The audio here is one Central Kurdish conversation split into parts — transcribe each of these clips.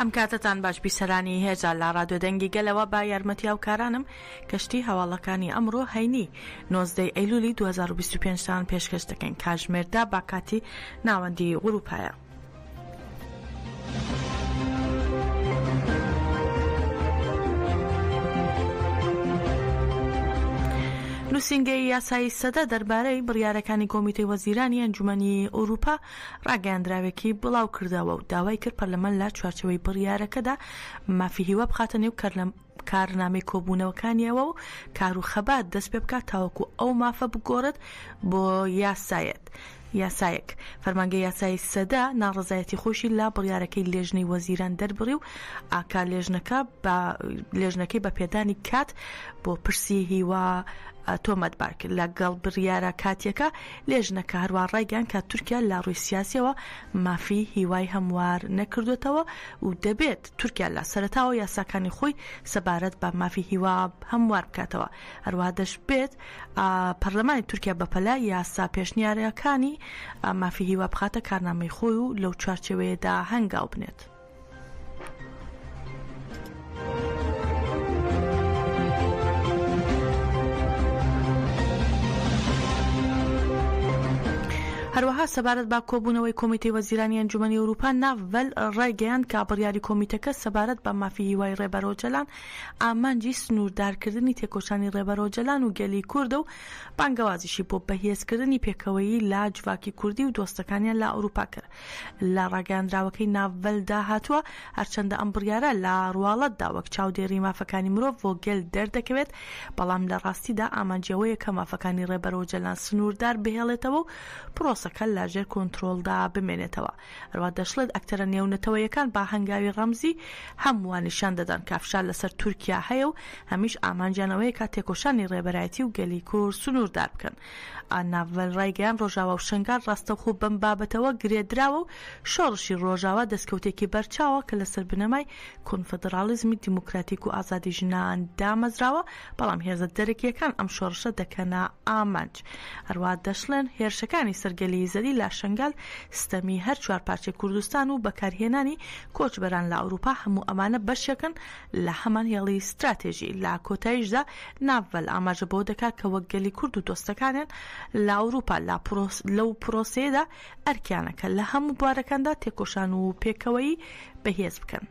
ئەم کاتتان باش بیسەرانی هێزە لە ڕادیۆ دەنگی گەلەوە با یارمەتی هاوکارانم کەشتی هەواڵەکانی ئەمڕۆ هەینی 19 ئەیلولی 2025 تان پێشکەش دەکەین کاتژمێردا با کاتی ناوەندی ئەوروپایە. نووسینگەی یاسایی سەدە دەربارەی بڕیارەکانی کۆمیتەی وەزیرانی ئەنجومەنی ئەوروپا ڕاگەیاندراوێکی بڵاو کردەوە و داوای کرد پەرلەمەن لە چوارچەوەی بڕیارەکەدا مافی هیوا بخاتە نێو کارنامەی کۆبوونەوەکانیەوە و کار و خەبات دەست پێ بکات تاوەکو ئەو مافە بگۆڕێت بۆ یاسایەک. فەرمانگەی یاسایی سەدە ناڕەزایەتی خۆشی لا بڕیارەکەی لێژنەی وەزیران دەربڕی و ئاکا لێژنەکەی بە پێدانی کات بۆ پرسی هیوا تۆمەتبار کرد. لەگەڵ بڕیارە کاتیەکە لێژنەکە هەروە ڕایگەیاند کە تورکیا لە ڕووی سیاسیەوە مافی هیوای هەموار نەکردوێتەوە و دەبێت تورکیا لە سەرەتاوە یاساکانی خۆی سەبارەت بە مافی هیوا هەموار بکاتەوە. هەروەها دەشبێت پەرلەمانی تورکیا بەپەلا یاسا پێشنیارەکانی مافی هیوا بخاتە کارنامەی خۆی و لەو چوارچێوەیەدا هەنگاو بنێت. هەروەها سەبارەت با کۆبوونەوەی کۆمیتەی وەزیرانی ئەنجومەنی ئەوروپا ناڤەل ڕایگەیاند کە بڕیاری کۆمیتەکە سەبارەت بە مافی هیوای ڕێبەرۆجەلان ئامانجی سنووردارکردنی تێکۆشانی ڕێبەرۆجەلان و گەلی کوردە و بانگەوازیشی بۆ بەهێزکردنی پێکەوەیی لا جوواکی کوردی و دۆستەکانیان لە ئەوروپا کرد. لە ڕاگەیاندراوەکەی ناڤەلدا هاتووە هەرچەندە ئەم بڕیارە لە ڕواڵەتدا وەک چاودێری مافەکانی مرۆڤ بۆ گەل دەردەکەوێت، بەڵام لە ڕاستیدا ئامانجیەوەیە کە مافەکانی ڕێبەرۆجەلان سنووردار بهێڵێتەوە و پرۆسەکە لاژێر کۆنترۆلدا بمێنێتەوە. هەروە دەشڵێت ئەکتەرە نێونەتەوەیەکان با هەنگاوی ڕەمزی هەمووان نیشان دەدەن کافشار لەسەر تورکیا هەیە و هەمیش ئامانجیانەوەیە کە تێکۆشانی ڕێبەرایەتی و گەلی کورد سنووردار بکەن. ناڤەل ڕایگەیان ڕۆژاوا و شنگار ڕاستەوخۆ بەم بابەتەوە گرێدراوە و شۆڕشی ڕۆژاوا دەستکەوتێکی بەرچاوە کە لەسەر بنەمای کۆنفدرالیزمی دیموکراتیک و ئازادی ژنان دامەزراوە، بەڵام هێزە دەرەکیەکان ئەم شۆڕشە دەکەنە ئامانج. هەروە دەشڵێن هێرشەکانی سەرگەلی زەری لە شنگال ستەمی هەر چوار پارچەی کوردستان و بەکارهێنانی کۆچبەران لە ئەوروپا هەموو ئەمانە بەشێکن لە هەمان هێڵی استراتێژی. لە کۆتاییشدا ناڤەل ئاماژە بۆ دەکات کە وەک گەلی کورد و دۆستەکانیان لە ئەوروپا لەو پرۆسەیەدا ئەرکیانەکە لە هەموو بوارەکاندا تێکۆشان و پێکەوەی بەهێز بکەن.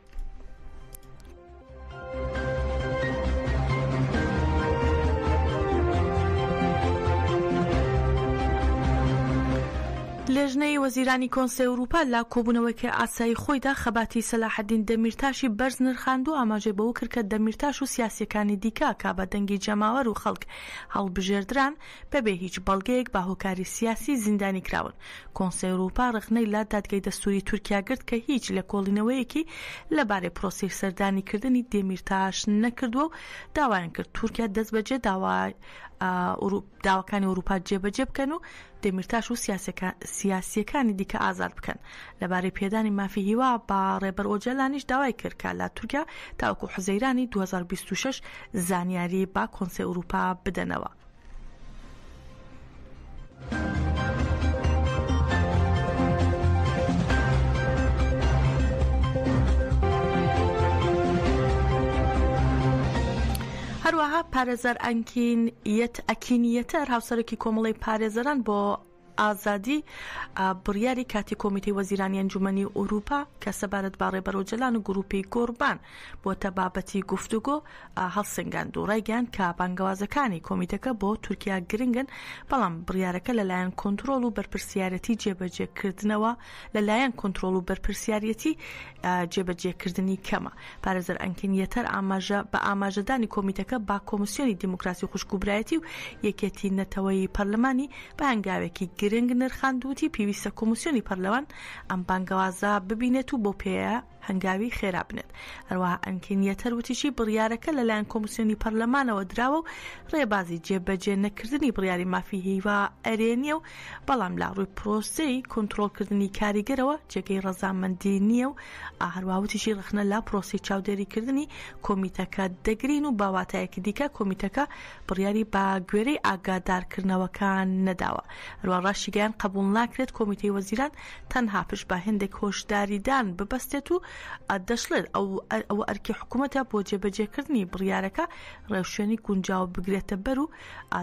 لێژنەی وەزیرانی کۆنسڵی ئەوروپا لا کۆبوونەوەیکی ئاسایی خۆیدا خەباتی سەلاحەدین دەمیرتاشی بەرز نرخاند و ئاماژەی بەوە کرد کە دەمیرتاش و سیاسیەکانی دیکە کا بە دەنگی جەماوەر و خەڵک هەڵبژێردران بەبێ هیچ بەڵگەیەک بە هۆکاری سیاسی زیندانی کراون. کۆنسڵی ئەوروپا ڕخنەی لا دادگای دەستوری تورکیا گرت کە هیچ لە کۆڵینەوەیەکی لەبارەی پرۆسی سەردانیکردنی دەمیرتاش نەکردووە و داوایان کرد تورکیا دەست بەجێ داواکانی ئەوروپا جێبەجێ بکەن و دەمیرتاش و سیاسیەکانی دیکە ئازاد بکەن. لەبارەی پێدانی مافی هیوا با ڕێبەرۆجەلانیش داوای کرد کە لە تورکیا تاوەکو حوزەیرانی 2026 زانیاری با کۆنسڵی ئەوروپا بدەنەوە. هەروەها پارێزەر ئەکینیەتەر هاوسەرێکی کۆمەڵی پارێزەران بۆ ئازادی بڕیاری کاتی کۆمیتەی وەزیرانی ئەنجومەنی ئەوروپا کە سەبارەت با ڕێبەرۆجەلان و گروپی گۆڕبان بۆتە بابەتی گفتوگۆ هەڵسەنگاند و ڕایگەیاند کە بانگەوازەکانی کۆمیتەکە بۆ تورکیا گرنگن، بەڵام بڕیارەکە لەلایەن کۆنترۆل و بەرپرسیارەتی جێبەجێکردنەوە لەلایەن کۆنترۆل و بەرپرسیارەتی جێبەجێکردنی کەمە. پارێزەر ئەنکینیەتەر بە ئاماژەدانی کۆمیتەکە با کۆمیسیۆنی دیموکراسی و خوشکوبرایەتی و یەکێتی نەتەوەی پەرلەمانی بە هەنگاوێکی گرنگ نرخاندوتی پێویستە کۆمیسیۆنی پەرلەمان ئەم بانگەوازە ببینێت و بۆ پێەیە هەنگاوی خێرا بنێت. هەروەها ئەنکێنیەتەر وتیشی بڕیارەکە لەلایەن کۆمیسیۆنی پەرلەمانەوە دراوە و ڕێبازی جێبەجێ نەکردنی بڕیاری مافی هیوا ئەرێنیە و بەڵام لا ڕووی پرۆسەی کۆنتڕۆڵکردنی کاریگەرەوە جێگەی ڕەزامەندی نییە و هەروەها وتیشی ڕخنە لا پرۆسی چاودێریکردنی کۆمیتەکە دەگرین و باواتایەکی دیکە کۆمیتەکە بڕیاری با گوێرەی ئاگادارکردنەوەکان نەداوە. هەروەها ڕاشیگەیان قبول ناکرێت کۆمیتەی وەزیران تەنها پشت بە هێندێک هۆشداریدان ببەستێت و دەشڵێت ئەو ئەرکی حکوومەتە بۆ جێبەجێکردنی بڕیارەکە ڕێوشێنی گونجاو بگرێتە بەر و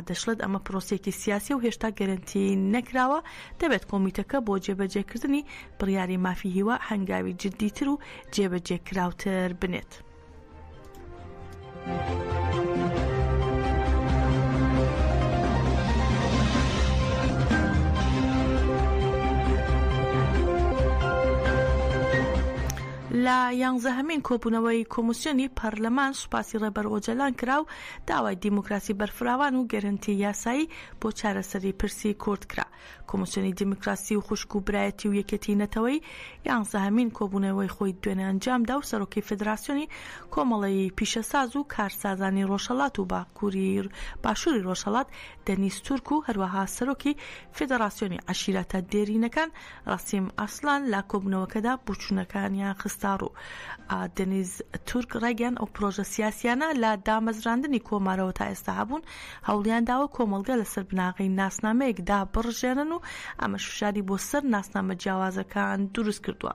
دەشڵێت ئەمە پرۆسێکی سیاسی و هێشتا گەرنتی نەکراوە. دەبێت کۆمیتەکە بۆ جێبەجێکردنی بڕیاری مافی هیوا هەنگاوی جددیتر و جێبەجێکراوتر بنێت. لە 11مین کۆبوونەوەی کۆمیسیۆنی پەرلەمان سوپاسی ڕێبەر ئۆجەلان کرا و داوای دیموکراسی بەرفراوان و گەرنتی یاسایی بۆ چارەسەری پرسی کورد کرا. کۆمیسیۆنی دیموکراسی و خوشک و برایەتی و یەکێتی نەتەوەی 11مین کۆبوونەوەی خۆی دوێنێ ئەنجامدا و سەرۆکی فیدراسیۆنی کۆمەڵی پیشەساز و کارسازانی ڕۆژهەڵات و باشووری ڕۆژهەڵات دەنیس تورک و هەروەها سەرۆکی فیدراسیۆنی عەشیرەتە دێرینەکان ڕەسیم ئاسلان لە کۆبوونەوەکەدا بوچوونەکانیان خستار و دەنیز تورک ڕێگەیان ئەو پرۆژە سیاسیانە لە دامەزراندنی کۆمارەوە تا ئێستا هەبوون هەوڵیان داوە کۆمەڵگە لەسەر بناغی ناسنامەیەکدا بڕژێنن و ئەمە شوشاری بۆ سەر ناسنامە جیاوازەکان دروست کردووە.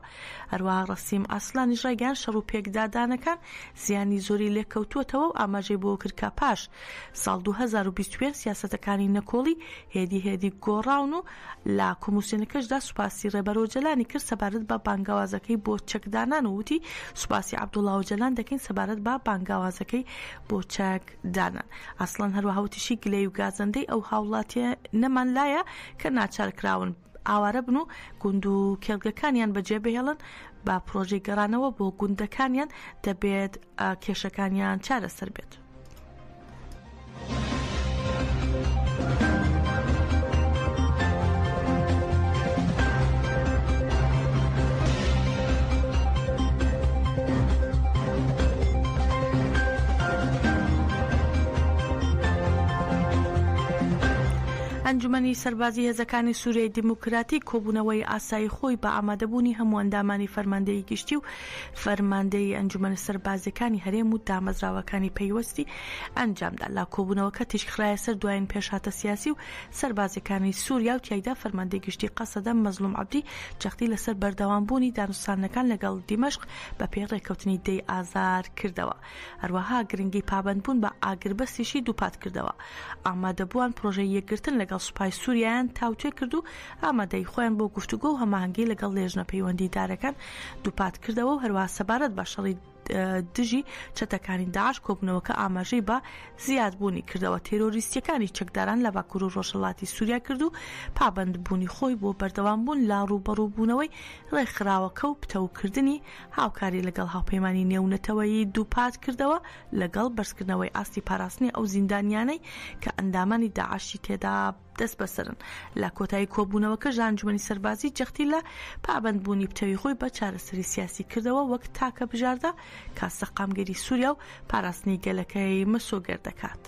هەروەها ڕەسیم ئاسلانیش ڕێگەیان شەڕ و پێکدادانەکان زیانی زۆری لێکەوتووەتەوە و ئاماژەی بۆ کردکە پاش ساڵ 2025 سیاسەتەکانی نەکۆڵی هێدی گۆڕاون و لە کۆمیسیۆنەکەشدا سوپاسی ڕێبەر ئۆجەلانی کرد سەبارەت بە بانگاوازەکەی بۆ چەکدانان و وتی سوپاسی عەبدوڵڵا ئۆجەلان دەکەین سەبارەت بە بانگاوازەکەی بۆ چەکدانان. ئاسڵان هەروەها وتیشی گلەی و گازەندەی ئەو هاوڵاتیە نەمان لایە کە ناچارکراون ئاوارە بن و گوند و کێڵگەکانیان بەجێ بهێڵن با پرۆژەی گەڕانەوە بۆ گوندەکانیان دەبێت کێشەکانیان چارەسەر بێت. ئەنجومەنی سەربازی هێزەکانی سووریای دیموکراتیک کۆبوونەوەی ئاسایی خۆی بە ئامادەبوونی هەموو ئەندامانی فەرماندەیی گشتی و فەرماندەی ئەنجومەنە سەربازەکانی هەرێم و دامەزراوەکانی پەیوەستی ئەنجامدا. لە کۆبوونەوەکە تیشکخرایە سەر دوایین پێشهاتە سیاسی و سەربازەکانی سووریا و تیایدا فەرماندەی گشتی قەسەدە مەزلوم عەبدی جەختی لەسەر بەردەوامبوونی دانوستانەکان لەگەڵ دیمەشق بە پێی ڕێکەوتنی دەی ئازار کردەوە. هەروەها گرنگی پابەندبوون بە ئاگربەستیشی دووپات کردەوە. ئامادەبووان پرۆژەی یەکگرتن لەگەڵ سوپای سووریایان تاوتوێ کرد و ئامادەی خۆیان بۆ گفتوگۆ و هەماهەنگی لەگەڵ لێژنە پەیوەندیدارەکان دووپات کردەوە و هەروەها سەبارەت بە شەڕی دژی چەتەکانی داعش کۆبوونەوەکە ئاماژەی بە زیادبوونی کردەوە. تێرۆریستیەکانی چەکداران لە باکوور و ڕۆژهەڵاتی سووریا کرد و پابەندبوونی خۆی بۆ بەردەوامبوون لا ڕوبەڕووبوونەوەی ڕێکخراوەکە و پتەوکردنی هاوکاری لەگەڵ هاوپەیمانی نێونەتەوەیی دووپات کردەوە لەگەڵ بەرزکردنەوەی ئاستی پاراستنی ئەو زیندانیانەی کە ئەندامانی داعشی تێدا دەست بەسەرن. لە کۆتایی کۆبوونەوەکە ئەنجومەنی سەربازی جەختی لە پابەندبوونی پتەوی خۆی بە چارەسەری سیاسی کردەوە وەک تاکە بژاردا کاسە قامگەری سووریا و پاراستنی گەلەکەی مەسۆگەر دەکات.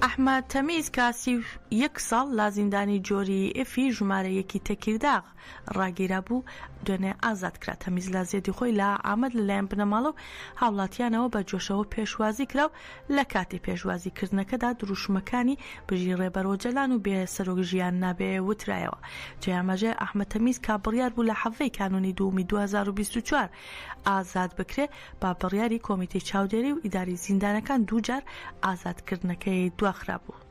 ئەحمەد تەمیز کاسی 1 ساڵ لا زیندانی جۆری ئفی ژمارەیەکی تەکیرداغ ڕاگیرا بوو دوێنێ ئازاد کرا. تەمیز لە زێدی خۆی لە ئامەد لەلایەن بنەماڵە و هاوڵاتیانەوە بە جۆشەوە پێشوازی کرا و لە کاتی پێشوازیکردنەکەدا دروشمەکانی بژی ڕێبەر ئۆجەلان و بێ سەرۆک ژیان نابێ وترایەوە. جێیامەژێ ئەحمەد تەمیز کا بڕیار بوو لە حەڤەی کانونی 2024 ئازاد بکرێ با بڕیاری کۆمیتەی چاودێری و ئیداری زیندانەکان دووجار ئازادکردنەکەی دواخرا بوو.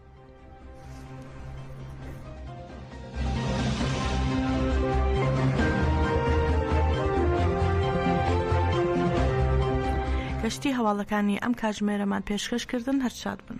گەشتی هەواڵەکانی ئەم کاتژمێرەمان پێشکەشکردن هەرچاد بن.